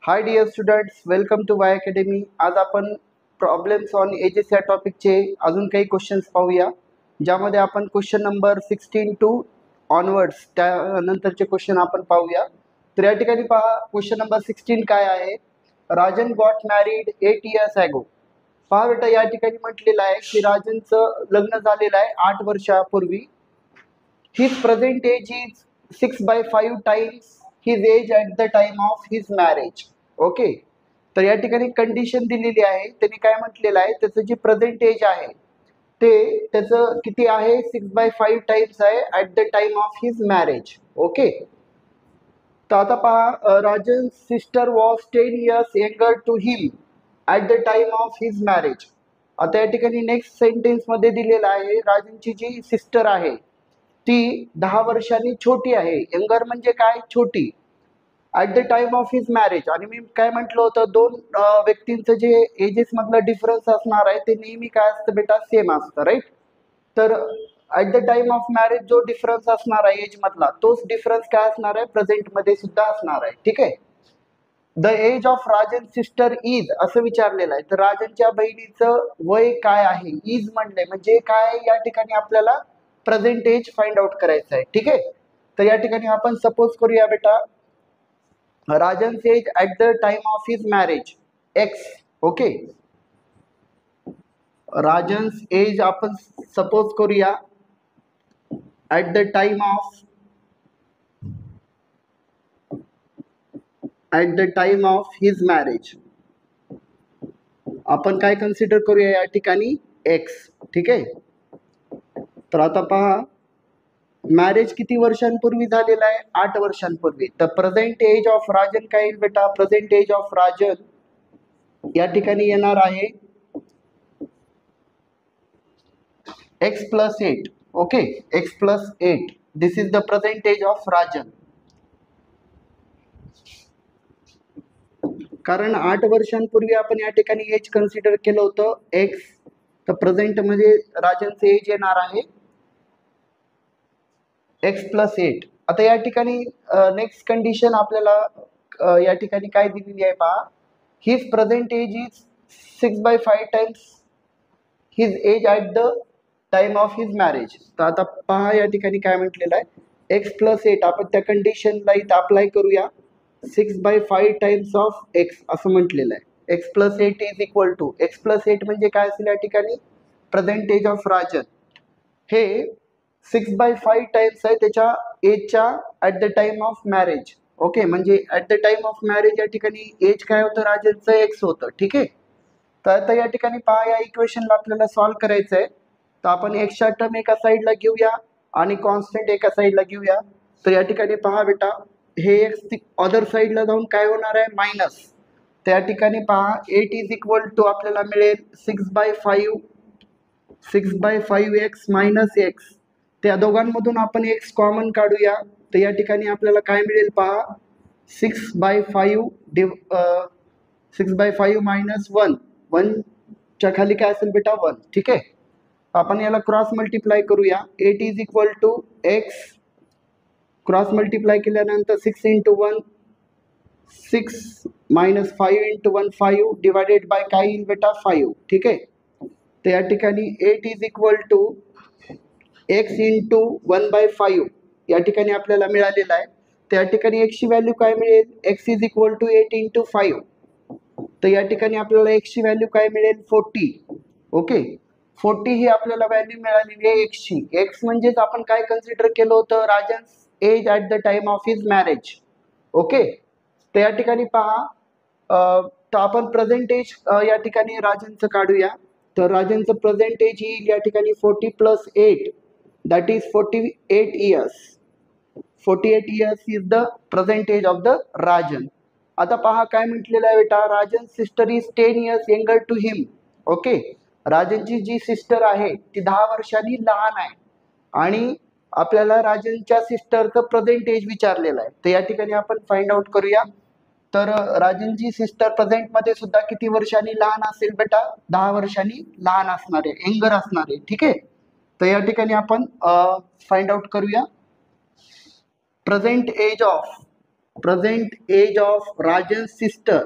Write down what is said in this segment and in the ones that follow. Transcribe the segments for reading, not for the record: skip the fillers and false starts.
High dear students, welcome to Y academy. आज आपण problems on edges या टॉपिकचे अजून काही क्वेश्चन्स पाहूया, ज्यामध्ये आपण क्वेश्चन नंबर 16 टू ऑनवर्ड्स त्यानंतरचे क्वेश्चन आपण पाहूया. तर या ठिकाणी पहा, क्वेश्चन नंबर 16 काय आहे. Rajan got married 8 years ago. पहा बेटा, या ठिकाणी म्हटलेलं आहे की राजनचं लग्न झालेलं आहे 8 वर्षापूर्वी. His present age is 6/5 times his age at the time of his marriage. Okay, तर या ठिकाणी कंडिशन दिलेली आहे. त्यांनी काय म्हटलेलं आहे, त्याचं जे प्रेझेंट एज आहे ते त्याचं किती आहे, 6/5 times आहे at the time of his marriage. Okay, तर आता पहा, Rajan sister was 10 years younger to him at the time of his marriage. आता या ठिकाणी नेक्स्ट सेंटेन्स मध्ये दिलेलं आहे, राजनची जी सिस्टर आहे ती 10 वर्षांनी छोटी आहे. यंगर म्हणजे काय, छोटी. At the time of his marriage, आणि मी काय म्हटलं होतं, दोन व्यक्तींचं जे एजेस मधलं डिफरन्स असणार आहे ते नेहमी काय असतं बेटा, सेम असतं, राईट. तर at the time of marriage जो डिफरन्स असणार आहे एज मधला, तोच डिफरन्स काय असणार आहे, प्रेझेंट मध्ये सुद्धा असणार आहे. ठीक आहे. The age of Rajan sister is असं विचारलेलं आहे. तर राजनच्या बहिणीचं वय काय आहे, इज म्हणले म्हणजे काय, या ठिकाणी आपल्याला प्रेझेंट एज फाइंड आउट करायचं आहे. ठीक आहे. तर या ठिकाणी आपण सपोज करूया बेटा, Rajan age at the time of his marriage x. Okay, Rajan age आपण सपोज करूया at the time of his marriage आपण काय कन्सिडर करूया या ठिकाणी, एक्स. ठीक आहे. तर आता पहा, मॅरेज किती वर्षांपूर्वी झालेला आहे, 8 वर्षांपूर्वी. तर प्रेझेंट एज ऑफ राजन काय येईल बेटा, प्रेझेंट एज ऑफ राजन या ठिकाणी येणार आहे x+8. Okay, x+8. This is the present age of Rajan. कारण 8 वर्षांपूर्वी आपण या ठिकाणी एज कन्सिडर केलं होतं एक्स, तर प्रेझेंट मध्ये राजनचे एज येणार आहे x+8. आता या ठिकाणी नेक्स्ट कंडिशन आपल्याला या ठिकाणी काय दिलेली आहे पहा, his present age is 6/5 times his age at the time of his marriage. तर आता पहा या ठिकाणी काय म्हटलेलं आहे, x+8. आपण त्या कंडिशनला इथं अप्लाय करूया, 6/5 times ऑफ एक्स असं म्हटलेलं आहे. x+8 is equal to, x+8 म्हणजे काय असेल या ठिकाणी, प्रेझेंट एज ऑफ राजन हे 6/5 टाइम्स आहे त्याच्या एजच्या at the time of marriage. Okay, म्हणजे at the time of marriage या ठिकाणी एज काय होतं, राजनचं एक्स होतं. ठीक आहे. तर आता या ठिकाणी पहा, या इक्वेशनला आपल्याला सॉल्व्ह करायचं आहे. तर आपण एक्सच्या टर्म एका साईडला घेऊया आणि कॉन्स्टंट एका साईडला घेऊया. तर या ठिकाणी पहा बेटा, हे एक्स अदर साईडला जाऊन काय होणार आहे, मायनस. तर या ठिकाणी पहा, 8 इज इक्वल टू आपल्याला मिळेल 6/5 एक्स मायनस एक्स. त्या दोघांमधून आपण एक्स कॉमन काढूया. तर या ठिकाणी आपल्याला काय मिळेल पहा, 6/5 मायनस 1. 1 च्या खाली काय असेल बेटा, 1. ठीक आहे. आपण याला क्रॉस मल्टिप्लाय करूया. 8 is equal to x, cross multiply केल्यानंतर 6 × 1 6 मायनस 5 × 1 5 डिवायडेड बाय काय येईल बेटा, 5. ठीक आहे. तर या ठिकाणी 8 इज इक्वल टू x × 1/5 या ठिकाणी आपल्याला मिळालेला आहे. त्या ठिकाणी x ची व्हॅल्यू काय मिळेल, x इज इक्वल टू 8 × 5. तर या ठिकाणी आपल्याला x ची व्हॅल्यू काय मिळेल, 40. ओके, 40 ही आपल्याला व्हॅल्यू मिळालेली आहे x ची. x म्हणजेच आपण काय कन्सिडर केलं होतं, Rajan age at the time of his marriage. Okay, तर या ठिकाणी पहा, तर आपण प्रेझेंट एज या ठिकाणी राजनचं काढूया. तर राजनचं प्रेझेंट एज येईल या ठिकाणी 40 + 8, that is 48 years. 48 years is the present age of the Rajan. आता पहा काय म्हटलेलं आहे बेटा, Rajan sister is 10 years younger to him. Okay, राजनची जी सिस्टर आहे ती 10 वर्षांनी लहान आहे आणि आपल्याला राजनच्या सिस्टरचं प्रेझेंट एज विचारलेलं आहे. तर या ठिकाणी आपण फाइंड आउट करूया. तर राजनची सिस्टर प्रेझेंट मध्ये सुद्धा किती वर्षांनी लहान असेल बेटा, 10 वर्षांनी लहान असणार आहे, यंगर असणार आहे. ठीक आहे. तर या ठिकाणी आपण फाइंड आउट करूया, present age of present age of Rajan sister,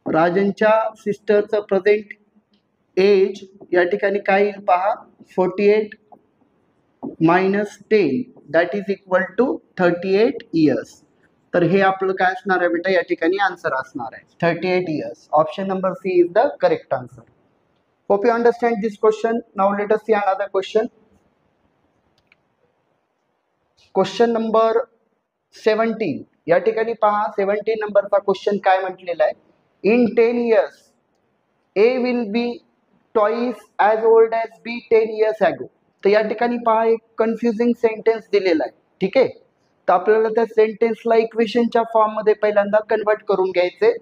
राजनच्या सिस्टरचं प्रेझेंट एज या ठिकाणी काय येईल पहा, 48 minus 10 that is equal to 38 years. तर हे आपलं काय असणार आहे बेटा, या ठिकाणी आन्सर असणार आहे 38 years. Option number C is the correct answer. Hope you understand this question. Now let us see another question. Question number 17 या ठिकाणी पहा, 17 नंबरचा क्वेश्चन काय म्हटलेला आहे, in 10 years A will be twice as old as B 10 years ago. तर या ठिकाणी पहा एक कन्फ्युजिंग सेंटेन्स दिलेला आहे. ठीक आहे, तर आपल्याला त्या सेंटेन्सला इक्वेशनच्या फॉर्ममध्ये पहिल्यांदा कन्वर्ट करून घ्यायचे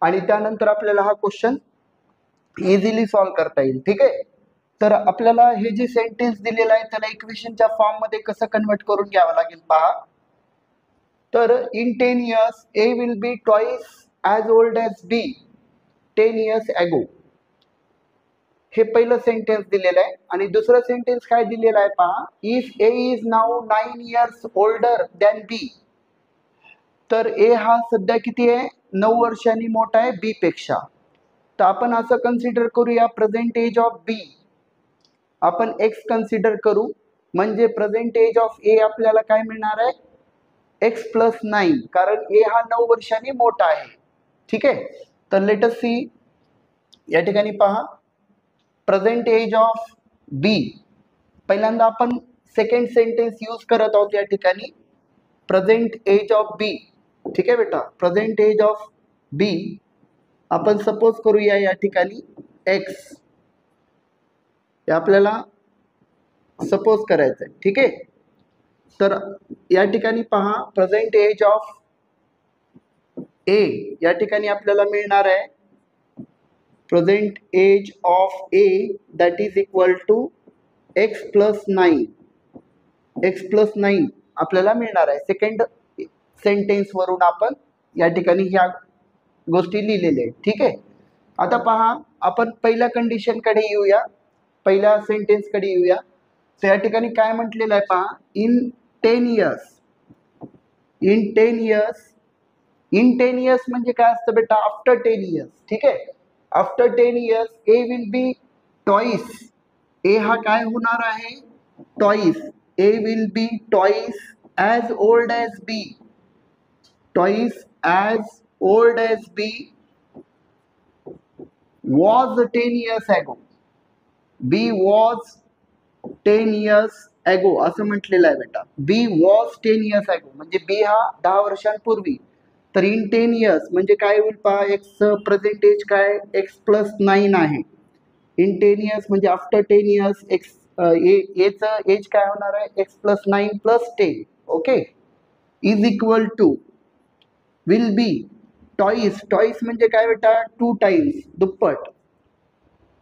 आणि त्यानंतर आपल्याला हा क्वेश्चन इझिली सॉल्व्ह करता येईल. ठीक आहे, तर आपल्याला हे जे सेंटेन्स दिलेलं आहे त्याला इक्वेशनच्या फॉर्ममध्ये कसं कन्वर्ट करून घ्यावं लागेल पहा. तर in 10 years A will be twice as old as B 10 years ago, हे पहिलं सेंटेन्स दिलेलं आहे. आणि दुसरं सेंटेन्स काय दिलेलं आहे पहा, if A is now 9 years older than B. तर ए हा सध्या किती आहे, 9 वर्षांनी मोठा आहे बी पेक्षा. तर आपण असं कन्सिडर करूया, प्रेझेंट एज ऑफ बी आपण एक्स कन्सिडर करू, म्हणजे प्रेझेंट एज ऑफ ए आपल्याला काय मिळणार आहे, एक्स प्लस 9, कारण ए हा 9 वर्षांनी मोठा आहे. ठीक आहे, तर लेट अस सी. या ठिकाणी पहा, प्रेझेंट एज ऑफ बी, पहिल्यांदा आपण सेकंड सेंटेन्स यूज करत आहोत या ठिकाणी, प्रेझेंट एज ऑफ बी. ठीक आहे बेटा, प्रेझेंट एज ऑफ बी आपण सपोज करूया या ठिकाणी एक्स, आपल्याला सपोज करायचं आहे. ठीक आहे, तर या ठिकाणी पहा, प्रेझेंट एज ऑफ ए या ठिकाणी आपल्याला मिळणार आहे present age of A that is equal to x plus 9. X plus 9 आपल्याला मिळणार आहे. सेकंड सेंटेन्स वरून आपण या ठिकाणी ह्या गोष्टी लिहिलेल्या आहेत. ठीक आहे, आता पहा आपण पहिल्या कंडिशनकडे येऊया, पहिल्या सेंटेन्सकडे येऊया. तर या ठिकाणी काय म्हटलेलं आहे पहा, in 10 years. In 10 years, in 10 years म्हणजे काय असतं बेटा, आफ्टर 10 इयर्स. ठीक आहे, after 10 years A will be twice. A हा काय होणार आहे, twice. A will be twice as old as B. Twice as old as B was 10 years ago. B was 10 years ago असं म्हटलेलं आहे बेटा. B was 10 years ago म्हणजे B हा 10 वर्षांपूर्वी. तर इन 10 इयर्स म्हणजे काय होईल पहा, एक्स प्रेझेंट एज काय, एक्स प्लस 9 आहे. इन 10 इयर्स म्हणजे आफ्टर 10 इयर्स एक्स एचं एज काय होणार आहे, x plus 9 plus 10. Okay, is equal to will be twice. Twice म्हणजे काय बेटा, 2 टाइम्स, दुप्पट.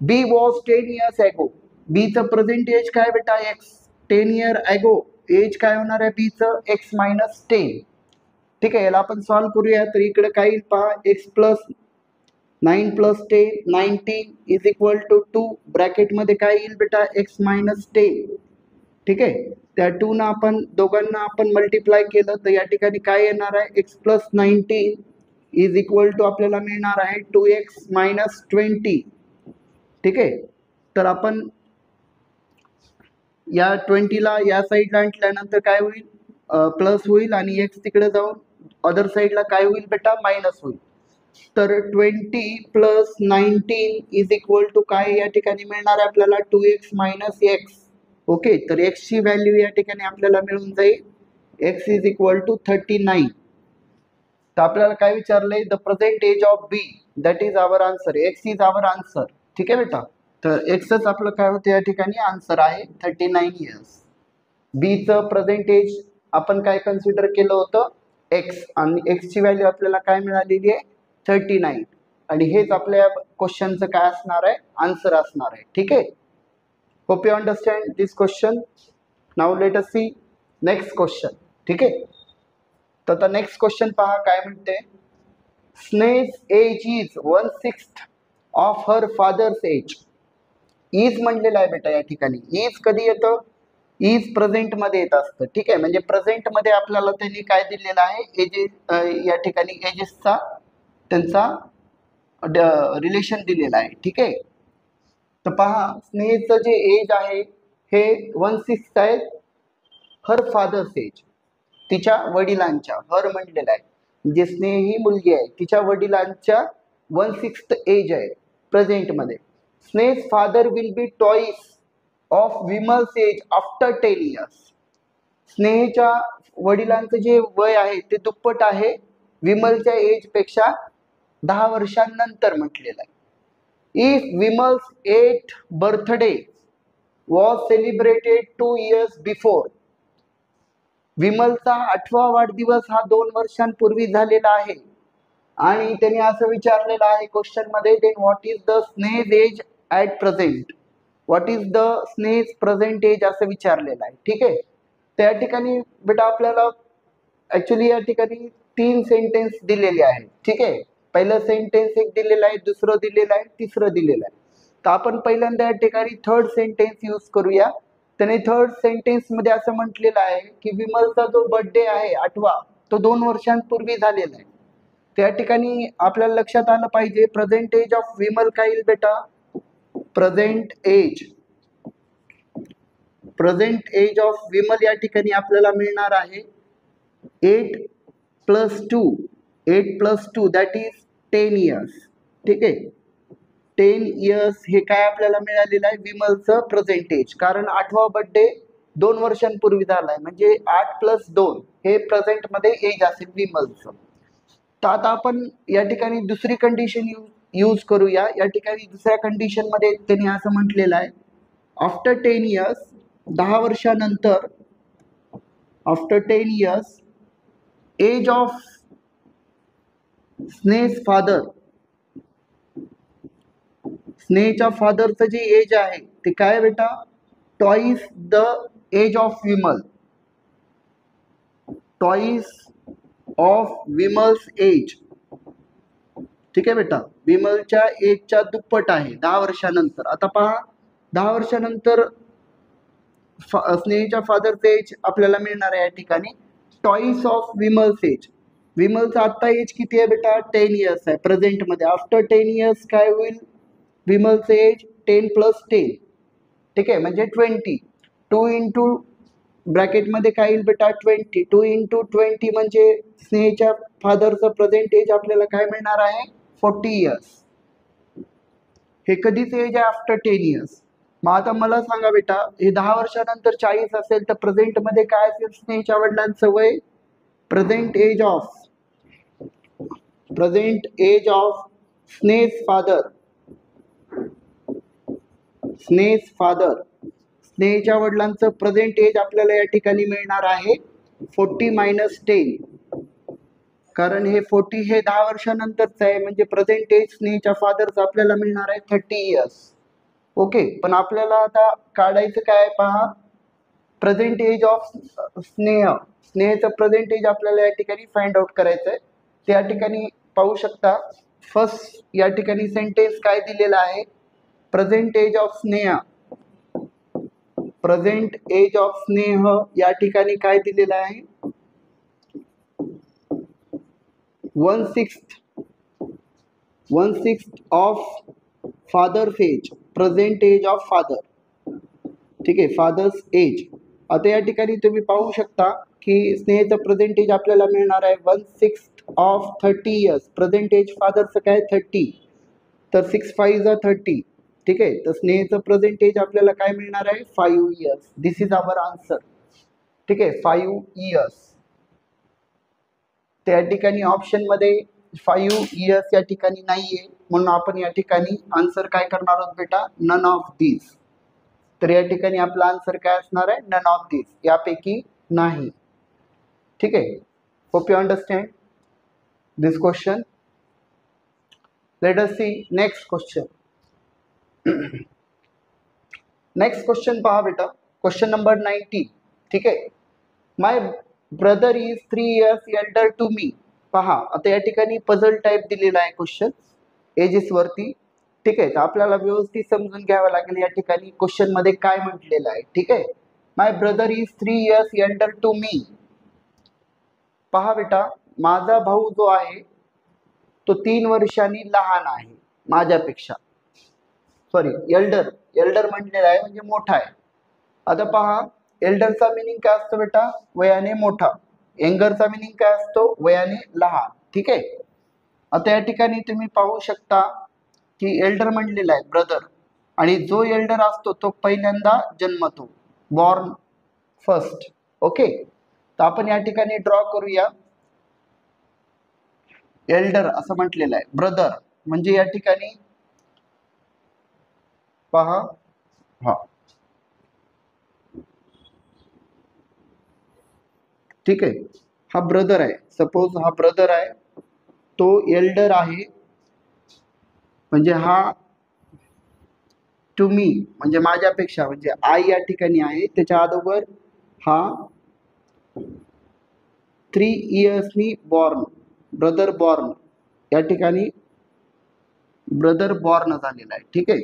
B was 10 years ago. बीचं प्रेझेंट एज काय बेटा, एक्स. 10 इयर ॲगो एज काय होणार आहे बीचं, एक्स मायनस 10. ठीक आहे, याला आपण सॉल्व्ह करूया. तर इकडे काय येईल पहा, x plus 9 plus 10 19 is equal to 2. ब्रॅकेटमध्ये काय येईल बेटा, एक्स मायनस 10. ठीक आहे, त्या 2 ना आपण दोघांना आपण मल्टिप्लाय केलं तर या ठिकाणी काय येणार आहे, x plus 19 is equal to आपल्याला मिळणार आहे 2x मायनस 20. ठीक आहे, तर आपण या 20ला या साईडला आणल्यानंतर काय होईल, प्लस होईल आणि एक्स तिकडे जाऊन अदर साईडला काय होईल बेटा, मायनस होईल. तर 20 प्लस 19 इज इक्वल टू काय या ठिकाणी मिळणार आहे आपल्याला, 2x मायनस एक्स. ओके, तर एक्सची व्हॅल्यू या ठिकाणी आपल्याला मिळून जाईल, एक्स इज इक्वल टू 39. तर आपल्याला काय विचारलंय, the present age of B that is our answer. X is our answer. ठीक आहे बेटा, तर एक्सच आपलं काय होतं या ठिकाणी आन्सर आहे 39 इयर्स. बीचं प्रेझेंट एज आपण काय कन्सिडर केलं होतं, एक्स, आणि एक्सची व्हॅल्यू आपल्याला काय मिळालेली आहे, 39. आणि हेच आपल्या क्वेश्चनचं काय असणार आहे, आन्सर असणार आहे. ठीक आहे, hope you understand this question. Now let us see next question. ठीक आहे, तर आता नेक्स्ट क्वेश्चन पहा काय म्हणते, Sneh's age is 1/6 of her father's age. Is म्हणलेला आहे बेटा या ठिकाणी. इज कधी येतं, इज प्रेझेंट मध्ये येत असतं. ठीक आहे, म्हणजे प्रेझेंट मध्ये आपल्याला त्यांनी काय दिलेलं आहे, एजेस या ठिकाणी एजेसचा त्यांचा रिलेशन दिलेला आहे. ठीक आहे, तर पहा स्नेहचं जे एज आहे हे 1/6 आहे हर फादर्स एज, तिच्या वडिलांच्या, हर म्हणलेला आहे जे स्नेह ही मुलगी आहे तिच्या वडिलांच्या 1/6 एज आहे प्रेझेंट मध्ये. Sneh's father will be twice of Vimal's age after 10 years. स्नेहच्या वडिलांचं जे वय आहे ते दुप्पट आहे विमलच्या एज पेक्षा 10 वर्षांनंतर म्हटलेलं आहे. If Vimal's 8th birthday was celebrated 2 years before, विमलचा 8वा वाढदिवस हा 2 वर्षांपूर्वी झालेला आहे आणि त्यांनी असं विचारलेलं आहे क्वेश्चन मध्ये, then what is the Sneh's age at present, what is the Sneh's present age असं विचारलेलं आहे. ठीक आहे, त्या ठिकाणी बेटा आपल्याला ऍक्च्युली या ठिकाणी 3 सेंटेन्स दिलेले आहेत. ठीक आहे, पहिलं सेंटेन्स एक दिलेलं आहे, दुसरं दिलेलं आहे, तिसरं दिलेलं आहे. तर आपण पहिल्यांदा या ठिकाणी थर्ड सेंटेन्स यूज करूया. त्याने थर्ड सेंटेन्स मध्ये असं म्हटलेलं आहे की विमलचा जो बर्थडे आहे 8वा तो 2 वर्षांपूर्वी झालेला आहे. त्या ठिकाणी आपल्याला लक्षात आलं पाहिजे प्रेझेंट एज ऑफ विमल काय येईल बेटा, प्रेझेंट एज ऑफ विमल या ठिकाणी आपल्याला मिळणार आहे 8 + 2 दॅट इज 10 इयर्स. ठीक आहे, 10 इयर्स हे काय आपल्याला मिळालेलं आहे विमलचं प्रेझेंट एज, कारण 8वा बर्थडे 2 वर्षांपूर्वी झालाय म्हणजे 8 + 2 हे प्रेझेंट मध्ये एज असेल विमलचं. तर आता आपण या ठिकाणी दुसरी कंडिशन यूज करूया. या ठिकाणी दुसऱ्या कंडिशन मध्ये त्यांनी असं म्हटलेलं आहे आफ्टर 10 इयर्स, 10 वर्षानंतर, after 10 years age of Sneh's father, स्नेहच्या फादरचं जे एज आहे ते काय बेटा, twice the age of Vimal, twice of Vimal's age. ठीक आहे बेटा, विमलच्या एजच्या दुप्पट आहे 10 वर्षानंतर. आता पहा 10 वर्षानंतर स्नेहच्या फादरचे एज आपल्याला मिळणार आहे या ठिकाणी ट्वाइस ऑफ विमल्स एज. विमलचा आता एज किती आहे बेटा, 10 इयर्स आहे प्रेझेंट मध्ये. आफ्टर 10 इयर्स काय होईल विमलचे एज 10 + 10. ठीक आहे, म्हणजे 20. 2 इंटू ब्रॅकेटमध्ये काय येईल बेटा 20. 2 इंटू 20 म्हणजे स्नेहच्या फादरचं प्रेझेंट एज आपल्याला काय मिळणार आहे 40 इयर्स. हे कधीच एज आहे आफ्टर 10 इयर्स. मग आता मला सांगा बेटा हे 10 वर्षानंतर 40 असेल तर प्रेझेंट मध्ये काय असेल स्नेहच्या वडिलांचं वय, present age of Sneh's father, स्नेहच्या वडिलांचं प्रेझेंट एज आपल्याला या ठिकाणी मिळणार आहे 40 - 10, कारण हे 40 हे 10 वर्षानंतरच आहे म्हणजे प्रेझेंट एज स्नेहच्या फादरचं आपल्याला मिळणार आहे 30 इयर्स. ओके, पण आपल्याला आता काढायचं काय पहा, प्रेझेंट एज ऑफ स्नेहचं प्रेझेंट एज आपल्याला या ठिकाणी फाइंड आउट करायचं आहे. त्या ठिकाणी पाहू शकता फर्स्ट या ठिकाणी सेंटेन्स काय दिलेला आहे, present age of Sneh, present age of Sneh या ठिकाणी काय दिलेलं आहे 1/6 of father's age, present age of father. ठीक आहे, फादर्स एज. आता या ठिकाणी तुम्ही पाहू शकता की स्नेहचं प्रेझेंट एज आपल्याला मिळणार आहे 1/6 ऑफ 30 इयर्स. प्रेझेंट एज फादरचं काय 30, तर 6 × 5 = 30. ठीक आहे, तर स्नेहचं प्रेझेंट एज आपल्याला काय मिळणार आहे 5 years. This is our answer. ठीक आहे, 5 इयर्स. त्या ठिकाणी ऑप्शन मध्ये 5 इयर्स या ठिकाणी नाहीये म्हणून आपण या ठिकाणी आन्सर काय करणार आहोत बेटा, नन ऑफ दिस. तर या ठिकाणी आपला आन्सर काय असणार आहे नन ऑफ दिस, यापैकी नाही. ठीक आहे, hope you understand this question. Let us see next question. Next question पहा बेटा, क्वेश्चन नंबर 19. ठीक आहे, my brother is 3 years elder to me. पहा आता या ठिकाणी पझल टाइप दिलेला आहे क्वेश्चन एजेस वरती. ठीक आहे, तर आपल्याला व्यवस्थित समजून घ्यावं लागेल या ठिकाणी क्वेश्चन मध्ये काय म्हटलेलं आहे. ठीक आहे, my brother is 3 years elder to me. पहा बेटा, माझा भाऊ जो आहे तो 3 वर्षांनी लहान आहे माझ्यापेक्षा. सॉरी, एल्डर एल्डर म्हटलेला आहे म्हणजे मोठा आहे. आता पहा, एल्डरचा मिनिंग काय असतो बेटा? वयाने मोठा. यंगरचा मिनिंग काय असतो? वयाने लहान. ठीक आहे. आता या ठिकाणी तुम्ही पाहू शकता की एल्डर म्हणलेला आहे ब्रदर, आणि जो एल्डर असतो तो पहिल्यांदा जन्मतो, बॉर्न फर्स्ट. ओके, तर आपण या ठिकाणी ड्रॉ करूया. एल्डर असं म्हटलेलं आहे, ब्रदर म्हणजे या ठिकाणी पहा, हा ठीक आहे, हा ब्रदर आहे. सपोज हा ब्रदर आहे, तो एल्डर आहे, म्हणजे हा टू मी म्हणजे माझ्यापेक्षा, म्हणजे आय या ठिकाणी आहे. त्याच्या अगोदर हा 3 yearsनी बॉर्न, ब्रदर बॉर्न, या ठिकाणी ब्रदर बॉर्न झालेला आहे. ठीक आहे,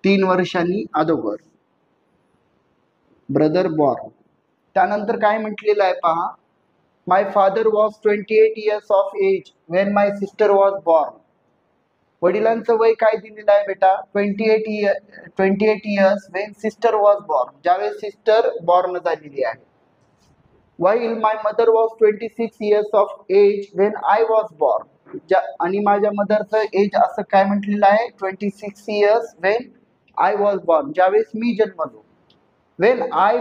3 वर्षांनी अगोदर ब्रदर बॉर्न. त्यानंतर काय म्हटलेलं आहे पहा, my father was 28 years of age when my sister was born. वडिलांचं वय काय दिलेलं आहे बेटा? 28 years when sister was born, ज्यावेळेस सिस्टर बॉर्न झालेली आहे. while my mother was 26 years of age when I was born. आणि माझ्या मदरचं एज असं काय म्हटलेलं आहे? 26 years when I was born, ज्यावेळेस मी जन्मलो. when I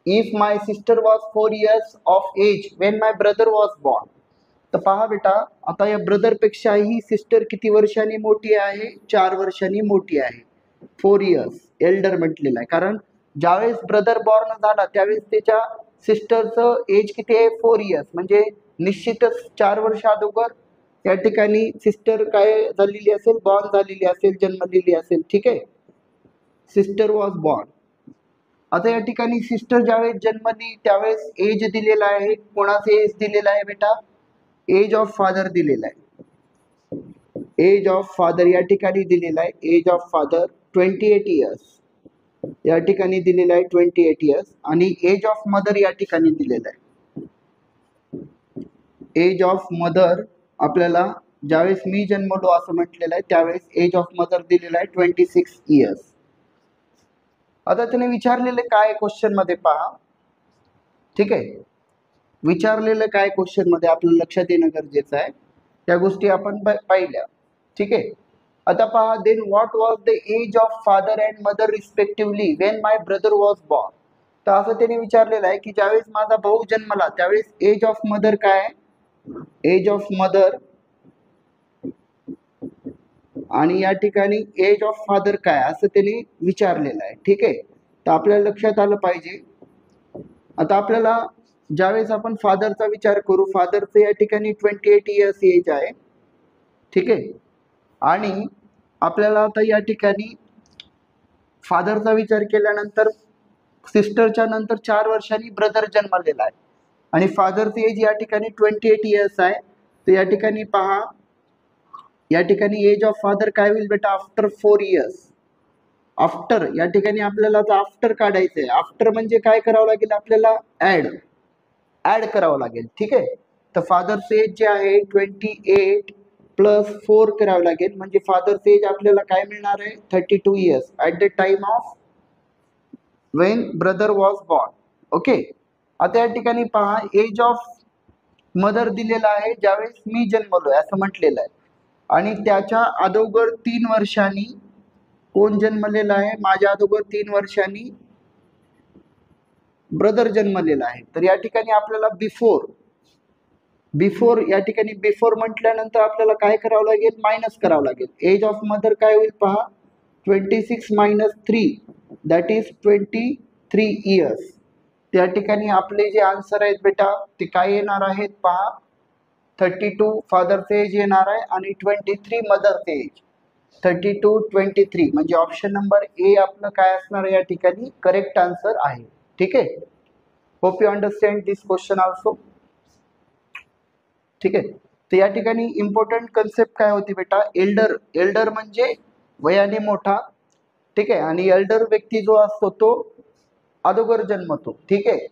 if my sister was 4 years of age when my brother was born. तर पहा बेटा, आता या ब्रदर पेक्षाही सिस्टर किती वर्षांनी मोठी आहे? 4 वर्षांनी मोठी आहे. 4 years एल्डर म्हटलेलं आहे, कारण ज्यावेळेस ब्रदर बॉर्न झाला त्यावेळेस त्याच्या सिस्टरचं एज किती आहे? 4 years, म्हणजे निश्चितच 4 वर्ष अगोदर या ठिकाणी सिस्टर काय झालेली असेल? बॉर्न झालेली असेल, जन्मलेली असेल. ठीक आहे, सिस्टर वॉज बॉर्न. आता या ठिकाणी सिस्टर ज्यावेळेस जन्मली त्यावेळेस एज दिलेला आहे. कोणाचं एज दिलेला आहे बेटा? एज ऑफ फादर दिलेला आहे. एज ऑफ फादर या ठिकाणी दिलेला आहे. एज ऑफ फादर 28 years या ठिकाणी दिलेला आहे, 28 years. आणि एज ऑफ मदर या ठिकाणी दिलेला आहे. एज ऑफ मदर आपल्याला ज्यावेळेस मी जन्मलो असं म्हटलेलं आहे त्यावेळेस एज ऑफ मदर दिलेला आहे 26 years. आता त्याने विचारलेलं काय क्वेश्चन मध्ये पहा. ठीक आहे, विचारलेलं काय क्वेश्चन मध्ये आपलं लक्षात येणं गरजेचं आहे. त्या गोष्टी आपण पाहिल्या. ठीक आहे, आता पहा, then what was the age of father and mother respectively when my brother was born. तर असं त्याने विचारलेलं आहे की ज्यावेळेस माझा भाऊ जन्मला त्यावेळेस एज ऑफ मदर काय आहे? एज ऑफ मदर आणि या ठिकाणी एज ऑफ फादर काय, असं त्याने विचारलेलं आहे. ठीक आहे, तर आपल्याला लक्षात आलं पाहिजे. आता आपल्याला ज्यावेळेस आपण फादरचा विचार करू, फादरचं या ठिकाणी 28 years एज आहे. ठीक आहे, आणि आपल्याला आता या ठिकाणी फादरचा विचार केल्यानंतर सिस्टरच्या नंतर 4 वर्षांनी ब्रदर जन्मलेला आहे आणि फादरचं एज या ठिकाणी 28 years आहे. तर या ठिकाणी पहा, या ठिकाणी एज ऑफ फादर काय होईल बेटा? After 4 years. आफ्टर या ठिकाणी आपल्याला आफ्टर काढायचं आहे. आफ्टर म्हणजे काय करावं लागेल आपल्याला? ऍड करावं लागेल. ठीक आहे, तर फादरचं एज जे आहे 28 + 4 करावं लागेल, म्हणजे फादरचं एज आपल्याला काय मिळणार आहे? 32 years at the time of Wien brother was born. Okay, आता या ठिकाणी पहा, एज ऑफ मदर दिलेला आहे ज्यावेळेस मी जन्मलोय असं म्हटलेलं आहे, आणि त्याच्या अगोदर 3 वर्षांनी कोण जन्मलेला आहे? माझ्या अगोदर 3 वर्षांनी ब्रदर जन्मलेला आहे. तर या ठिकाणी आपल्याला बिफोर या ठिकाणी बिफोर म्हटल्यानंतर आपल्याला काय करावं लागेल? मायनस करावं लागेल. एज ऑफ मदर काय होईल पहा? 26 - 3 दॅट इज 23 years. त्या ठिकाणी आपले जे आन्सर आहेत बेटा ते काय येणार आहेत पहा? 32 फादरचे एज येणार आहे आणि 23 मदरचे एज. 32 23 म्हणजे ऑप्शन नंबर ए आपलं काय असणार या ठिकाणी करेक्ट आन्सर आहे. ठीक आहे, hope you understand this question also. ठीक आहे, तर या ठिकाणी इम्पॉर्टंट कन्सेप्ट काय होती बेटा? एल्डर म्हणजे वयाने मोठा, ठीक आहे, आणि एल्डर व्यक्ती जो असतो तो अगोदर जन्मतो, ठीक आहे.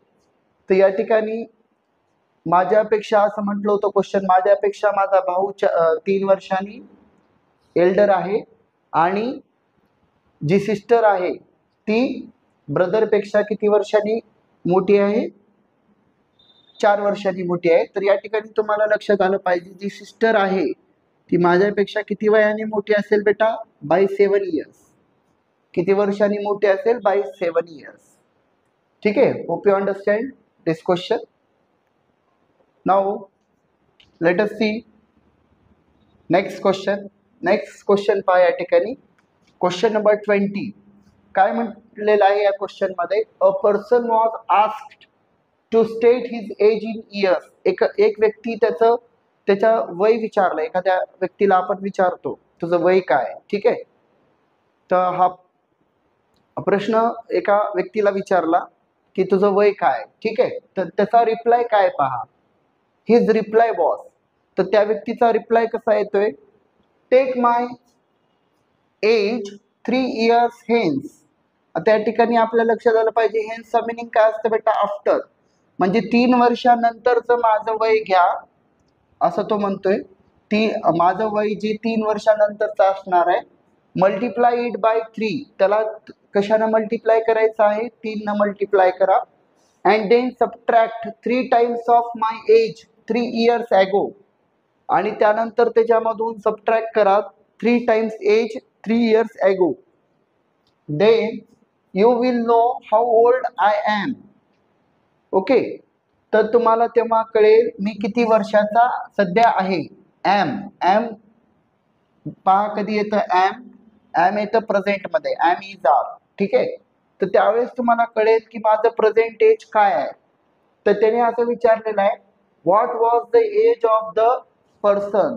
तर या ठिकाणी माझ्यापेक्षा असं म्हटलं होतं क्वेश्चन, माझ्यापेक्षा माझा भाऊ 3 वर्षांनी एल्डर आहे आणि जी सिस्टर आहे ती ब्रदरपेक्षा किती वर्षांनी मोठी आहे? 4 वर्षांनी मोठी आहे. तर या ठिकाणी तुम्हाला लक्षात आलं पाहिजे, जी सिस्टर आहे ती माझ्यापेक्षा किती वयाने मोठी असेल बेटा? By 7 years. किती वर्षांनी मोठी असेल? By 7 years. ठीक आहे. Hope you understand this question. Now let us see next question. Next question पहा या ठिकाणी. Question number 20. काय म्हटलेलं आहे या क्वेश्चन मध्ये? A person was asked to state his age in years. एक व्यक्ती त्याचा वय विचारलं. एखाद्या व्यक्तीला आपण विचारतो तुझं वय काय, ठीक आहे. तर हा प्रश्न एका व्यक्तीला विचारला की तुझं वय काय, ठीक आहे. तर त्याचा रिप्लाय काय पहा. His reply was. तर त्या व्यक्तीचा रिप्लाय कसा येतोय? Take my age 3 years hence. त्या ठिकाणी आपल्या लक्षात आलं पाहिजे हेन्सचा मिनिंग काय असतं बेटा? आफ्टर. म्हणजे 3 वर्षानंतरचं माझं वय घ्या असं तो म्हणतोय. माझं वय जे 3 वर्षानंतरचं असणार आहे, मल्टिप्लाय इट बाय 3. त्याला कशानं मल्टिप्लाय करायचं आहे? 3 न मल्टिप्लाय करा. And then subtract 3 times of my age 3 years ago. आणि त्यानंतर त्याच्यामधून सबट्रॅक्ट करा 3 times age 3 years ago. Then you will know how old I am. Okay. तर तुम्हाला तेव्हा कळेल मी किती वर्षाचा सध्या आहे. एम पहा कधी येतं? एम येतं प्रेझेंटमध्ये. एम इज आर, ठीक आहे. तर त्यावेळेस तुम्हाला कळेल की माझं प्रेझेंट एज काय आहे. तर त्याने असं विचारलेलं आहे, what was the age of the person.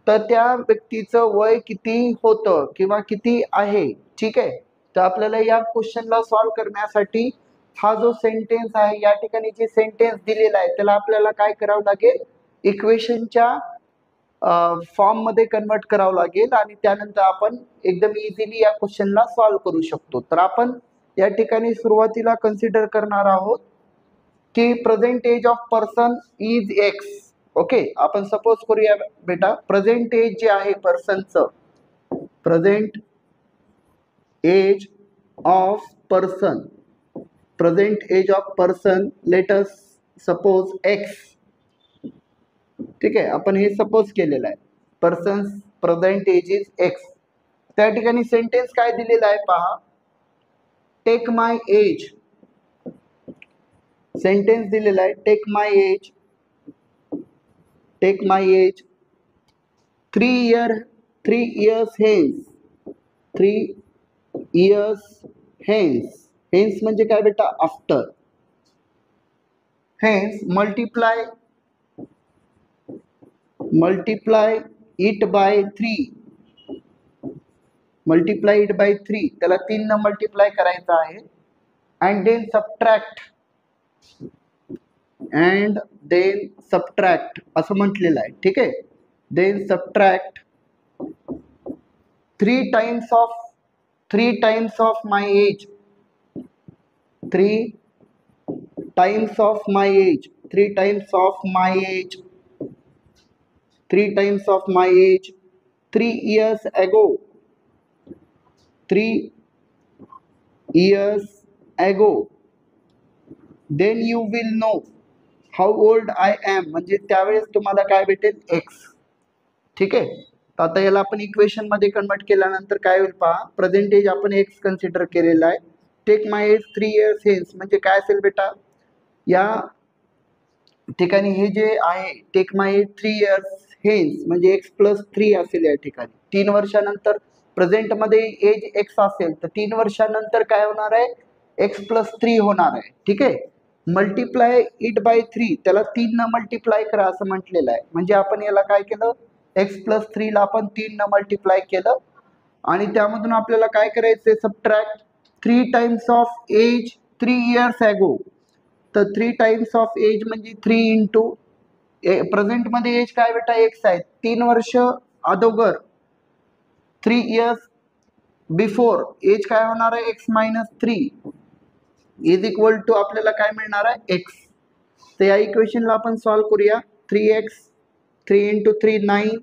तर त्या व्यक्तीचं वय किती होतं किंवा किती आहे, ठीक आहे. तर आपल्याला या क्वेश्चनला सॉल्व्ह करण्यासाठी हा जो सेंटेन्स आहे, या ठिकाणी जे सेंटेन्स दिलेला आहे त्याला आपल्याला काय करावं लागेल? इक्वेशनच्या फॉर्म मध्ये कन्वर्ट करावं लागेल आणि त्यानंतर आपण एकदम इझिली या क्वेश्चनला सॉल्व्ह करू शकतो. तर आपण या ठिकाणी सुरुवातीला कन्सिडर करणार आहोत की present age of person is x. Okay. आपण सपोज करूया बेटा, प्रेझेंट एज जे आहे पर्सनचं, present age of person, present age of person let us suppose x. ठीक आहे. आपण हे सपोज केलेलं आहे, person's present age is x. त्या ठिकाणी सेंटेन्स काय दिलेला आहे पहा. Take my age. सेंटेन्स दिलेला आहे take my age, take my age 3 years hence. 3 years hence. Hence म्हणजे काय बेटा? After. Hence multiply it by 3. Multiply it by 3. त्याला 3 न मल्टिप्लाय करायचं आहे. अँड देन सबट्रॅक्ट असं म्हटलेलं आहे, ठीक आहे. Then subtract 3 times of my age. 3 times of my age. 3 times of my age. 3 times of my age 3 years ago. 3 years ago. Then you will know how old I am. म्हणजे त्यावेळेस तुम्हाला काय भेटेल? एक्स. ठीक आहे. तर आता याला आपण इक्वेशन मध्ये कन्वर्ट केल्यानंतर काय होईल पहा. प्रेझेंट एज आपण एक्स कन्सिडर केलेला आहे. Take my age 3 years hence म्हणजे काय असेल बेटा? या ठिकाणी हे जे आहे take my age 3 years hence म्हणजे एक्स प्लस 3 असेल. या ठिकाणी 3 वर्षानंतर प्रेझेंट मध्ये एज एक्स असेल तर 3 वर्षानंतर काय होणार आहे? एक्स प्लस 3 होणार आहे, ठीक आहे. Multiply it by 3. त्याला 3 न मल्टिप्लाय करा असं म्हटलेलं आहे. म्हणजे आपण याला काय केलं? एक्स प्लस 3 ला आपण 3 न मल्टिप्लाय केलं आणि त्यामधून आपल्याला काय करायचं? Subtract 3 times of age 3 years ago. तर 3 टाइम्स ऑफ एज म्हणजे 3 इंटू प्रेझेंट मध्ये एज काय बेटा? एक्स आहे. 3 वर्ष अगोदर 3 इयर्स बिफोर एज काय होणार आहे x minus 3 is equal to आपल्याला काय मिळणार आहे एक्स. तर या इक्वेशनला आपण सॉल्व करूया. 3x 3 into 3 9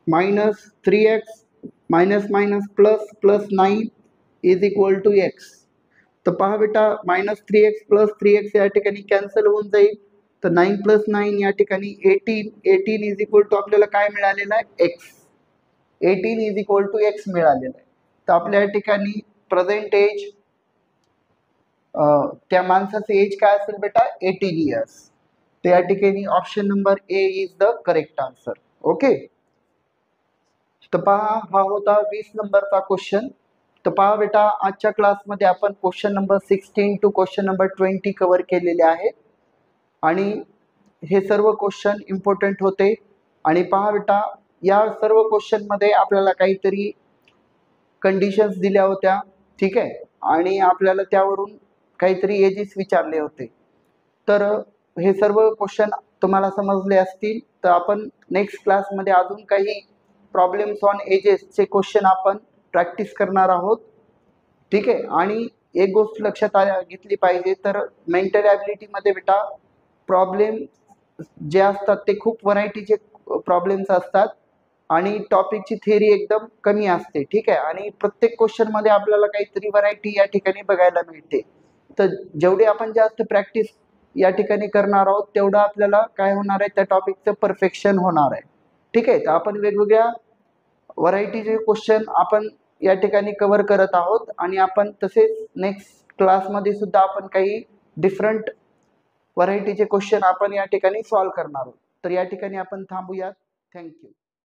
minus 3x minus minus plus plus 9 is equal to x. तर पहा बेटा मायनस 3x प्लस 3x या ठिकाणी कॅन्सल होऊन जाईल. तर 9 प्लस 9 या ठिकाणी 18 इज इक्वल टू आपल्याला काय मिळालेलं आहे x. 18 is equal to x मिळालेलं आहे. तर आपल्या ठिकाणी प्रेझेंट एज त्या माणसाचं एज काय असेल बेटा 18 इयर्स. तर या ठिकाणी option number A is the correct answer. Okay. तर पहा हा होता 20 नंबरचा क्वेश्चन. तर पहा बेटा आजच्या क्लासमध्ये आपण question number 16 to question number 20 cover केलेले आहे आणि हे सर्व क्वेश्चन इम्पॉर्टंट होते. आणि पहा बेटा या सर्व क्वेश्चनमध्ये आपल्याला काहीतरी कंडिशन्स दिल्या होत्या, ठीक आहे, आणि आपल्याला त्यावरून काहीतरी एजेस विचारले होते. तर हे सर्व क्वेश्चन तुम्हाला समजले असतील. तर आपण नेक्स्ट क्लासमध्ये अजून काही प्रॉब्लेम्स ऑन एजेसचे क्वेश्चन आपण प्रॅक्टिस करणार आहोत, ठीक आहे. आणि एक गोष्ट लक्षात घेतली पाहिजे, तर मेंटल ॲबिलिटीमध्ये बेटा प्रॉब्लेम जे असतात ते खूप व्हरायटीचे प्रॉब्लेम्स असतात आणि टॉपिकची थिअरी एकदम कमी असते, ठीक आहे. आणि प्रत्येक क्वेश्चनमध्ये आपल्याला काहीतरी व्हरायटी या ठिकाणी बघायला मिळते. तर जेवढी आपण जास्त प्रॅक्टिस या ठिकाणी करणार आहोत तेवढं आपल्याला काय होणार आहे त्या टॉपिकचं परफेक्शन होणार आहे, ठीक आहे. तर आपण वेगवेगळ्या व्हरायटीचे क्वेश्चन आपण या ठिकाणी कव्हर करत आहोत आणि आपण तसेच नेक्स्ट क्लासमध्ये सुद्धा आपण काही डिफरंट व्हरायटीचे क्वेश्चन आपण या ठिकाणी सॉल्व करणार आहोत. तर या ठिकाणी आपण थांबूयात. थँक्यू.